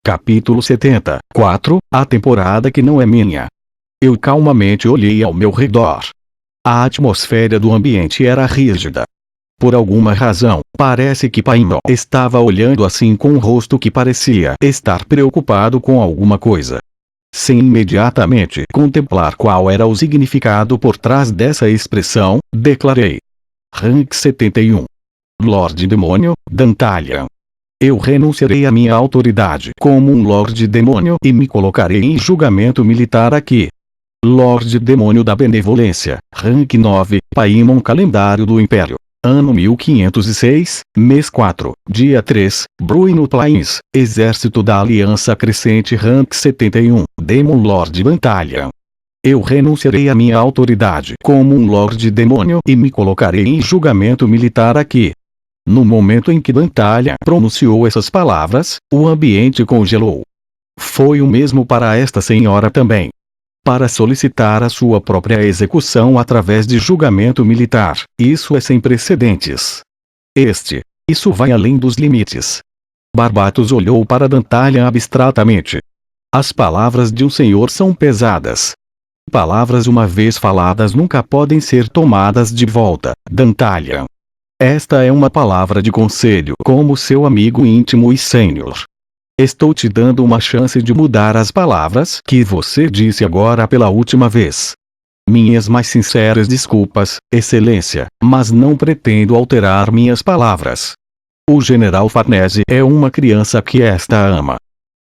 Capítulo 74. A temporada que não é minha. Eu calmamente olhei ao meu redor. A atmosfera do ambiente era rígida. Por alguma razão, parece que Paimon estava olhando assim com um rosto que parecia estar preocupado com alguma coisa. Sem imediatamente contemplar qual era o significado por trás dessa expressão, declarei. Rank 71. Lorde Demônio, Dantalian. Eu renunciarei à minha autoridade como um Lorde Demônio e me colocarei em julgamento militar aqui. Lorde Demônio da Benevolência, Rank 9, Paimon Calendário do Império. Ano 1506, mês 4, dia 3, Bruino Plains, Exército da Aliança Crescente Rank 71, Demon Lord Dantalian. Eu renunciarei à minha autoridade como um Lorde Demônio e me colocarei em julgamento militar aqui. No momento em que Dantalian pronunciou essas palavras, o ambiente congelou. Foi o mesmo para esta senhora também. Para solicitar a sua própria execução através de julgamento militar, isso é sem precedentes. Isso vai além dos limites. Barbatos olhou para Dantalian abstratamente. As palavras de um senhor são pesadas. Palavras uma vez faladas nunca podem ser tomadas de volta, Dantalian. Esta é uma palavra de conselho como seu amigo íntimo e sênior. Estou te dando uma chance de mudar as palavras que você disse agora pela última vez. Minhas mais sinceras desculpas, Excelência, mas não pretendo alterar minhas palavras. O General Farnese é uma criança que esta ama.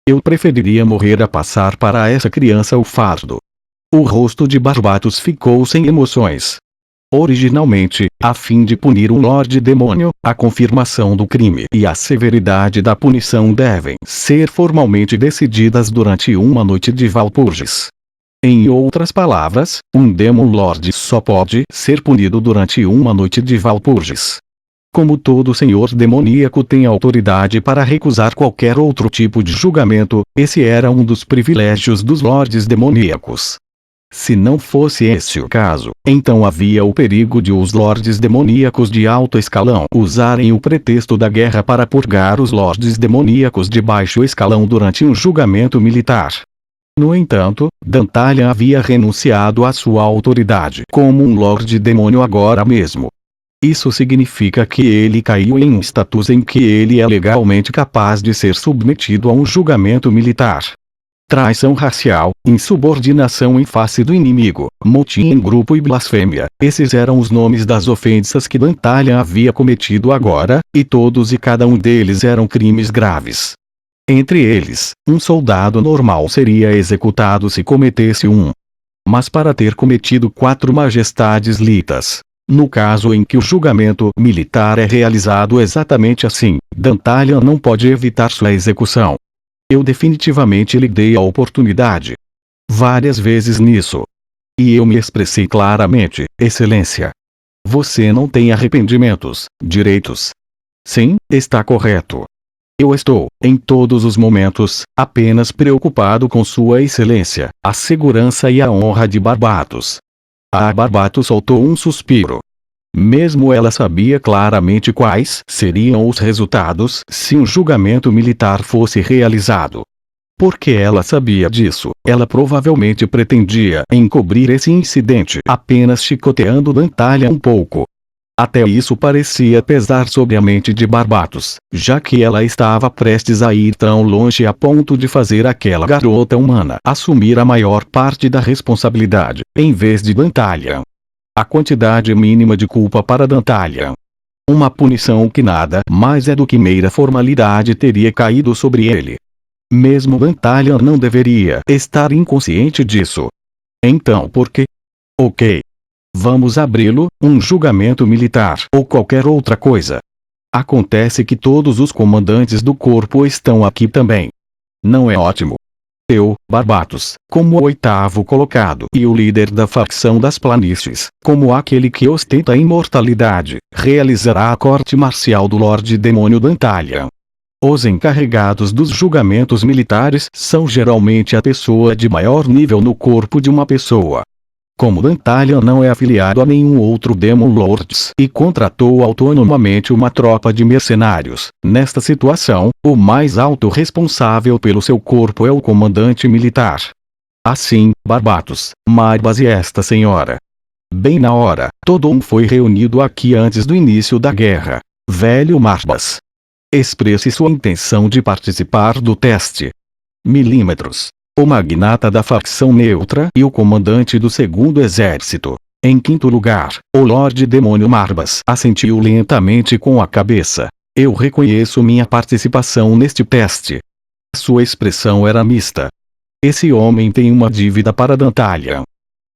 Eu preferiria morrer a passar para essa criança o fardo. O rosto de Barbatos ficou sem emoções. Originalmente, a fim de punir um Lorde Demônio, a confirmação do crime e a severidade da punição devem ser formalmente decididas durante uma noite de Valpurgis. Em outras palavras, um Demon Lord só pode ser punido durante uma noite de Valpurgis. Como todo senhor demoníaco tem autoridade para recusar qualquer outro tipo de julgamento, esse era um dos privilégios dos Lordes Demoníacos. Se não fosse esse o caso, então havia o perigo de os lordes demoníacos de alto escalão usarem o pretexto da guerra para purgar os lordes demoníacos de baixo escalão durante um julgamento militar. No entanto, Dantalian havia renunciado à sua autoridade como um lorde demônio agora mesmo. Isso significa que ele caiu em um status em que ele é legalmente capaz de ser submetido a um julgamento militar. Traição racial, insubordinação em face do inimigo, motim em grupo e blasfêmia, esses eram os nomes das ofensas que Dantalian havia cometido agora, e todos e cada um deles eram crimes graves. Entre eles, um soldado normal seria executado se cometesse um. Mas para ter cometido 4 majestades litas, no caso em que o julgamento militar é realizado exatamente assim, Dantalian não pode evitar sua execução. Eu definitivamente lhe dei a oportunidade. Várias vezes nisso. E eu me expressei claramente, Excelência. Você não tem arrependimentos, direitos. Sim, está correto. Eu estou, em todos os momentos, apenas preocupado com Sua Excelência, a segurança e a honra de Barbatos. A Barbatos soltou um suspiro. Mesmo ela sabia claramente quais seriam os resultados se um julgamento militar fosse realizado. Porque ela sabia disso, ela provavelmente pretendia encobrir esse incidente apenas chicoteando Dantalian um pouco. Até isso parecia pesar sobre a mente de Barbatos, já que ela estava prestes a ir tão longe a ponto de fazer aquela garota humana assumir a maior parte da responsabilidade, em vez de Dantalian. A quantidade mínima de culpa para Dantalian. Uma punição que nada mais é do que mera formalidade teria caído sobre ele. Mesmo Dantalian não deveria estar inconsciente disso. Então por quê? Ok. Vamos abri-lo, um julgamento militar ou qualquer outra coisa. Acontece que todos os comandantes do corpo estão aqui também. Não é ótimo? Eu, Barbatos, como o 8º colocado e o líder da facção das planícies, como aquele que ostenta a imortalidade, realizará a corte marcial do Lorde Demônio Dantalian. Os encarregados dos julgamentos militares são geralmente a pessoa de maior nível no corpo de uma pessoa. Como Dantalian não é afiliado a nenhum outro Demon Lords e contratou autonomamente uma tropa de mercenários, nesta situação, o mais alto responsável pelo seu corpo é o comandante militar. Assim, Barbatos, Marbas e esta senhora. Bem na hora, todo mundo foi reunido aqui antes do início da guerra. Velho Marbas, expresse sua intenção de participar do teste. Milímetros. O magnata da facção neutra e o comandante do segundo exército. Em quinto lugar, o Lorde Demônio Marbas assentiu lentamente com a cabeça. Eu reconheço minha participação neste teste. Sua expressão era mista. Esse homem tem uma dívida para Dantalian.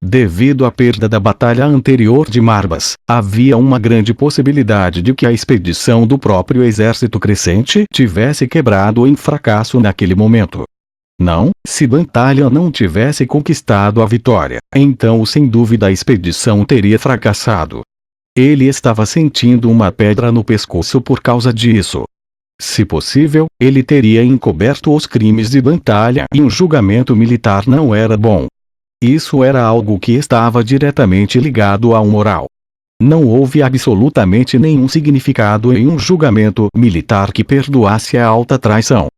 Devido à perda da batalha anterior de Marbas, havia uma grande possibilidade de que a expedição do próprio exército crescente tivesse quebrado em fracasso naquele momento. Não, se Dantalian não tivesse conquistado a vitória, então sem dúvida a expedição teria fracassado. Ele estava sentindo uma pedra no pescoço por causa disso. Se possível, ele teria encoberto os crimes de Dantalian e um julgamento militar não era bom. Isso era algo que estava diretamente ligado ao moral. Não houve absolutamente nenhum significado em um julgamento militar que perdoasse a alta traição.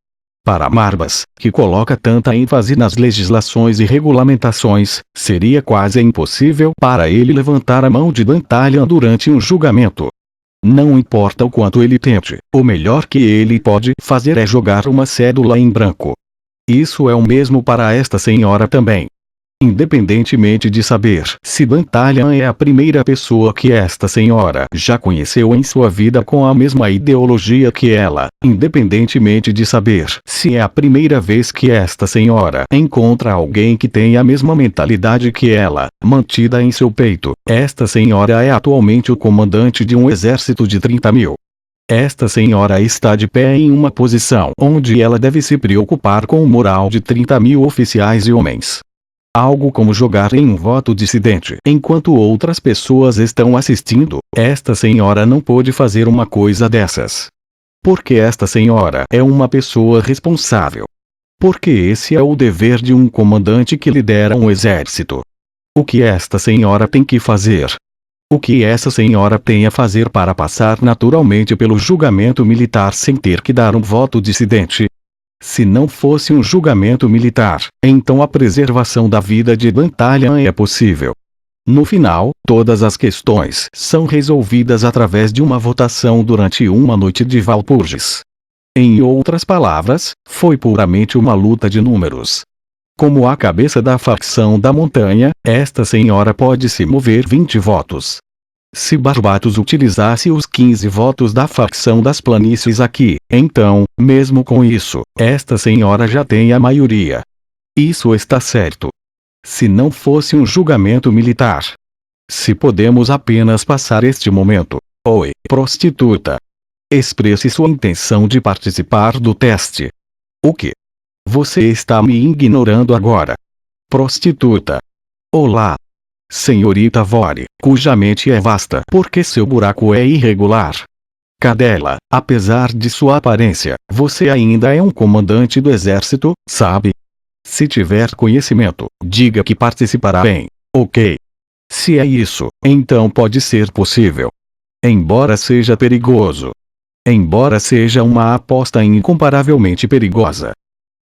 Para Marbas, que coloca tanta ênfase nas legislações e regulamentações, seria quase impossível para ele levantar a mão de Dantalian durante um julgamento. Não importa o quanto ele tente, o melhor que ele pode fazer é jogar uma cédula em branco. Isso é o mesmo para esta senhora também. Independentemente de saber se Dantalian é a primeira pessoa que esta senhora já conheceu em sua vida com a mesma ideologia que ela, independentemente de saber se é a primeira vez que esta senhora encontra alguém que tem a mesma mentalidade que ela, mantida em seu peito, esta senhora é atualmente o comandante de um exército de 30.000. Esta senhora está de pé em uma posição onde ela deve se preocupar com o moral de 30.000 oficiais e homens. Algo como jogar em um voto dissidente enquanto outras pessoas estão assistindo. Esta senhora não pôde fazer uma coisa dessas. Porque esta senhora é uma pessoa responsável. Porque esse é o dever de um comandante que lidera um exército. O que esta senhora tem que fazer? O que essa senhora tem a fazer para passar naturalmente pelo julgamento militar sem ter que dar um voto dissidente? Se não fosse um julgamento militar, então a preservação da vida de Dantalian é possível. No final, todas as questões são resolvidas através de uma votação durante uma noite de Valpurgis. Em outras palavras, foi puramente uma luta de números. Como a cabeça da facção da montanha, esta senhora pode se mover 20 votos. Se Barbatos utilizasse os 15 votos da facção das planícies aqui, então, mesmo com isso, esta senhora já tem a maioria. Isso está certo. Se não fosse um julgamento militar. Se podemos apenas passar este momento. Oi, prostituta. Expresse sua intenção de participar do teste. O que? Você está me ignorando agora. Prostituta. Olá. Senhorita Vore, cuja mente é vasta porque seu buraco é irregular. Cadela, apesar de sua aparência, você ainda é um comandante do exército, sabe? Se tiver conhecimento, diga que participará bem, ok? Se é isso, então pode ser possível. Embora seja perigoso. Embora seja uma aposta incomparavelmente perigosa.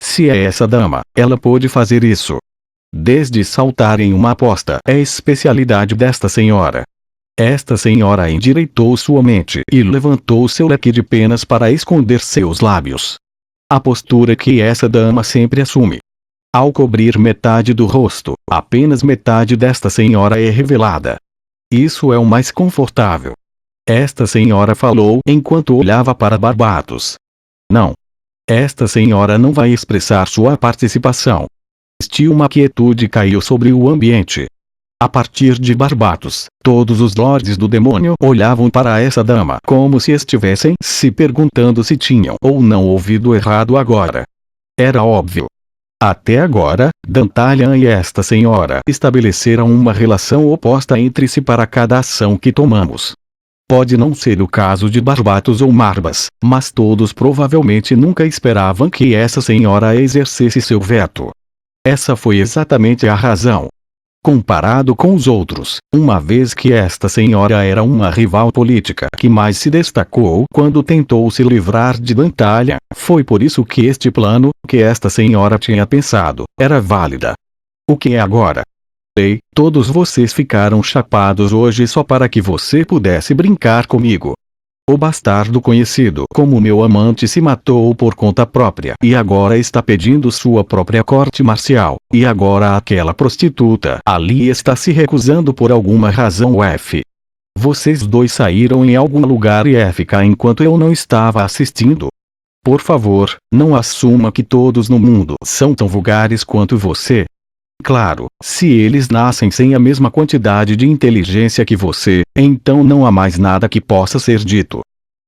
Se é essa dama, ela pode fazer isso. Desde saltar em uma aposta é especialidade desta senhora. Esta senhora endireitou sua mente e levantou seu leque de penas para esconder seus lábios. A postura que essa dama sempre assume. Ao cobrir metade do rosto, apenas metade desta senhora é revelada. Isso é o mais confortável. Esta senhora falou enquanto olhava para Barbatos. Não. Esta senhora não vai expressar sua participação. Uma quietude caiu sobre o ambiente. A partir de Barbatos, todos os lordes do demônio olhavam para essa dama como se estivessem se perguntando se tinham ou não ouvido errado agora. Era óbvio. Até agora, Dantalian e esta senhora estabeleceram uma relação oposta entre si para cada ação que tomamos. Pode não ser o caso de Barbatos ou Marbas, mas todos provavelmente nunca esperavam que essa senhora exercesse seu veto. Essa foi exatamente a razão. comparado com os outros, uma vez que esta senhora era uma rival política que mais se destacou quando tentou se livrar de Dantalha. Foi por isso que este plano, que esta senhora tinha pensado, era válida. O que é agora? Ei, todos vocês ficaram chapados hoje só para que você pudesse brincar comigo. O bastardo conhecido como meu amante se matou por conta própria e agora está pedindo sua própria corte marcial, e agora aquela prostituta ali está se recusando por alguma razão. Vocês dois saíram em algum lugar e ficar enquanto eu não estava assistindo. Por favor, não assuma que todos no mundo são tão vulgares quanto você. Claro, se eles nascem sem a mesma quantidade de inteligência que você, então não há mais nada que possa ser dito.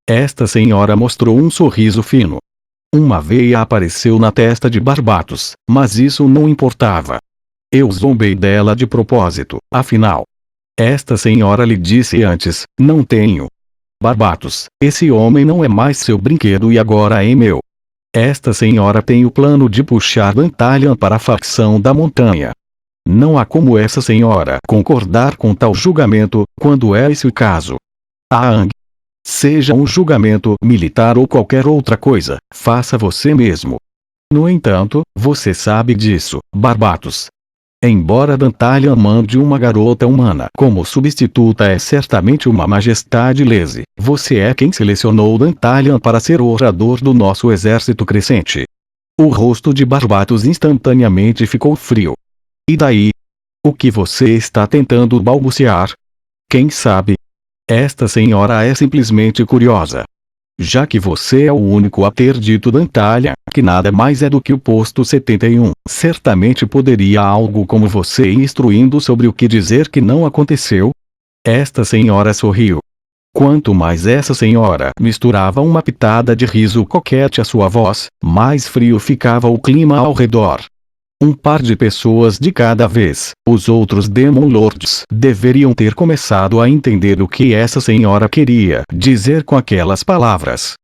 Esta senhora mostrou um sorriso fino. Uma veia apareceu na testa de Barbatos, mas isso não importava. Eu zombei dela de propósito, afinal. Esta senhora lhe disse antes, não tenho. Barbatos, esse homem não é mais seu brinquedo e agora é meu. Esta senhora tem o plano de puxar Dantalha para a facção da montanha. Não há como essa senhora concordar com tal julgamento, quando é esse o caso. Aang. Seja um julgamento militar ou qualquer outra coisa, faça você mesmo. No entanto, você sabe disso, Barbatos. Embora Dantalha mande uma garota humana como substituta, é certamente uma majestade lese. Você é quem selecionou Dantalha para ser o orador do nosso exército crescente. O rosto de Barbatos instantaneamente ficou frio. E daí? O que você está tentando balbuciar? Quem sabe? Esta senhora é simplesmente curiosa. Já que você é o único a ter dito Dantalha, que nada mais é do que o posto 71, certamente poderia algo como você instruindo sobre o que dizer que não aconteceu? Esta senhora sorriu. Quanto mais essa senhora misturava uma pitada de riso coquete à sua voz, mais frio ficava o clima ao redor. Um par de pessoas de cada vez, os outros Demon Lords deveriam ter começado a entender o que essa senhora queria dizer com aquelas palavras.